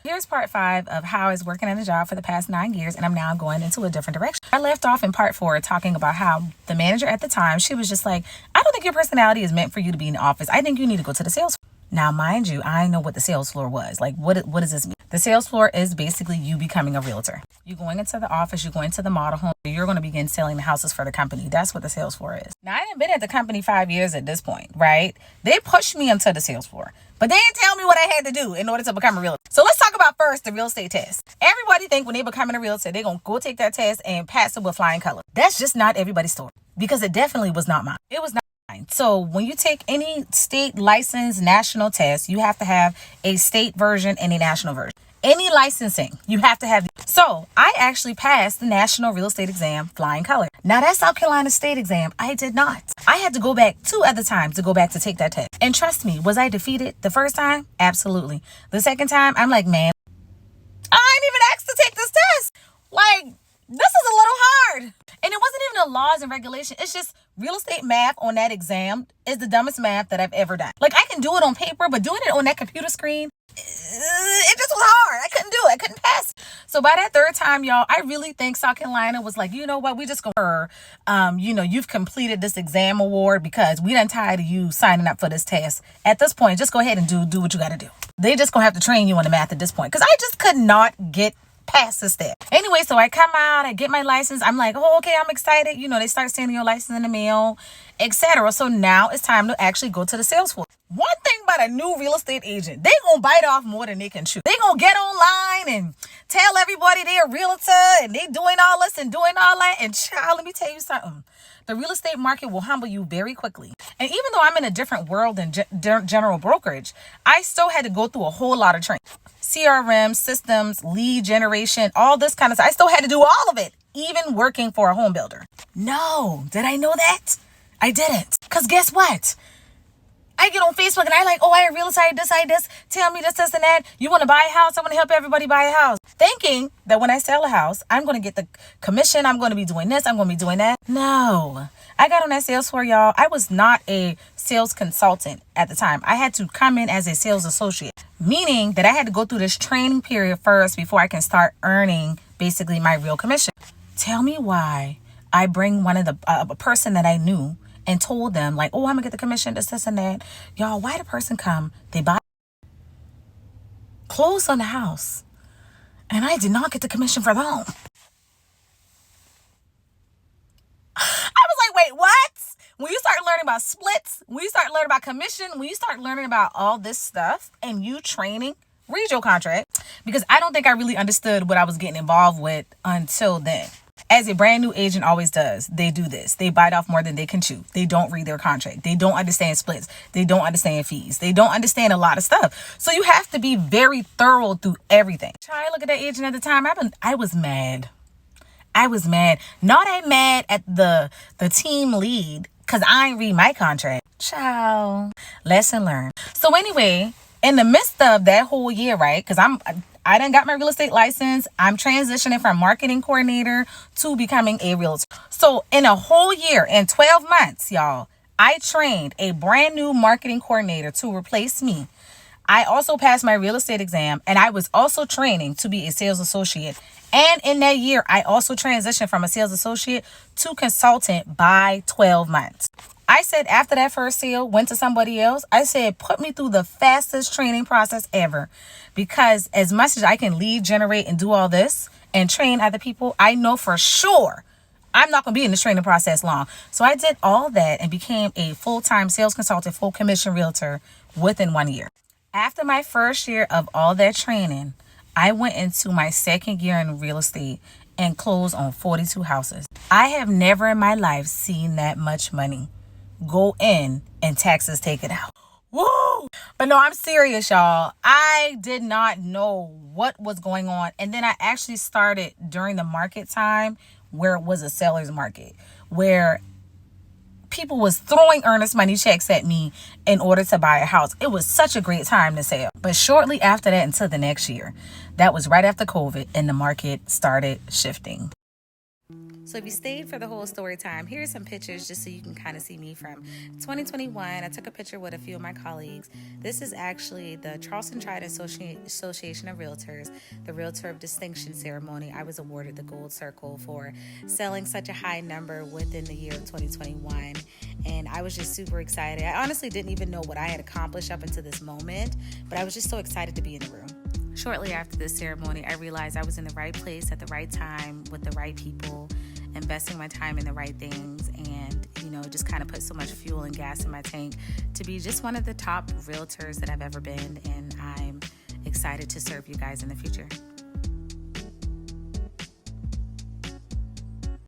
Here's part 5 of how I was working at a job for the past 9 years, and I'm now going into a different direction. I left off in part 4 talking about how the manager at the time, she was just like, I don't think your personality is meant for you to be in the office. I think you need to go to the sales floor. Now, mind you, I know what the sales floor was. Like, what does this mean? The sales floor is basically you becoming a realtor. You're going into the office, you're going to the model home, you're going to begin selling the houses for the company. That's what the sales floor is. Now, I haven't been at the company 5 years at this point, right? They pushed me into the sales floor, but they didn't tell me what I had to do in order to become a realtor. So let's talk about first the real estate test. Everybody think when they become a realtor, they're going to go take that test and pass it with flying colors. That's just not everybody's story, because it definitely was not mine. It was not. So when you take any state license national test, you have to have a state version and a national version. Any licensing, you have to have. So I actually passed the national real estate exam flying color. Now that South Carolina state exam, I did not. I had to go back 2 other times to go back to take that test. And trust me, was I defeated the first time? Absolutely. The second time, I'm like, man, I ain't even asked to take this test. Like, this is a little hard. And it wasn't even the laws and regulations. It's just real estate math on that exam is the dumbest math that I've ever done. Like, I can do it on paper, but doing it on that computer screen, it just was hard. I couldn't do it. I couldn't pass. So by that 3rd time, y'all, I really think South Carolina was like, you know what? We just gonna, you've completed this exam award because we done tired of you signing up for this test. At this point, just go ahead and do what you got to do. They just gonna have to train you on the math at this point, because I just could not get past this step. Anyway, so I come out, I get my license. I'm like, oh, okay, I'm excited. You know, they start sending your license in the mail, etc. So now it's time to actually go to the sales floor. One thing about a new real estate agent, they gonna bite off more than they can chew. They gonna get online and tell everybody they're a realtor and they doing all this and doing all that. And child, let me tell you something. The real estate market will humble you very quickly. And even though I'm in a different world than general brokerage, I still had to go through a whole lot of training. CRM, systems, lead generation, all this kind of stuff. I still had to do all of it, even working for a home builder. No, did I know that? I didn't. Because guess what? I get on Facebook and I like, oh, I a realtor, I this, tell me this, and that. You want to buy a house? I want to help everybody buy a house. Thinking that when I sell a house, I'm going to get the commission. I'm going to be doing this. I'm going to be doing that. No. I got on that sales floor, y'all. I was not a sales consultant at the time. I had to come in as a sales associate, meaning that I had to go through this training period first before I can start earning basically my real commission. Tell me why I bring one of the a person that I knew and told them like, oh, I'm gonna get the commission, this and that. Y'all, why the person come, they buy, close on the house, and I did not get the commission for the home. I was like, wait, what? When you start learning about splits, when you start learning about commission, when you start learning about all this stuff and you training, read your contract, because I don't think I really understood what I was getting involved with until then. As a brand new agent always does, they do this. They bite off more than they can chew. They don't read their contract. They don't understand splits. They don't understand fees. They don't understand a lot of stuff. So you have to be very thorough through everything. Try to look at that agent at the time. I was mad. I was mad. Not I'm mad at the team lead because I ain't read my contract. Ciao. Lesson learned. So anyway, in the midst of that whole year, right? Because I done got my real estate license. I'm transitioning from marketing coordinator to becoming a realtor. So in a whole year, in 12 months, y'all, I trained a brand new marketing coordinator to replace me. I also passed my real estate exam, and I was also training to be a sales associate. And in that year, I also transitioned from a sales associate to consultant by 12 months. I said after that first sale, went to somebody else. I said, put me through the fastest training process ever. Because as much as I can lead generate and do all this and train other people, I know for sure I'm not going to be in this training process long. So I did all that and became a full-time sales consultant, full commission realtor within 1 year. After my first year of all that training, I went into my second year in real estate and closed on 42 houses. I have never in my life seen that much money go in and taxes take it out. Woo! But no, I'm serious, y'all. I did not know what was going on. And then I actually started during the market time where it was a seller's market, where people was throwing earnest money checks at me in order to buy a house. It was such a great time to sell. But shortly after that, until the next year, that was right after COVID, and the market started shifting. So if you stayed for the whole story time, here's some pictures just so you can kind of see me from 2021. I took a picture with a few of my colleagues. This is actually the Charleston Trident Association of Realtors, the Realtor of Distinction ceremony. I was awarded the Gold Circle for selling such a high number within the year of 2021. And I was just super excited. I honestly didn't even know what I had accomplished up until this moment, but I was just so excited to be in the room. Shortly after this ceremony, I realized I was in the right place at the right time with the right people, investing my time in the right things, and just kind of put so much fuel and gas in my tank to be just one of the top realtors that I've ever been. And I'm excited to serve you guys in the future.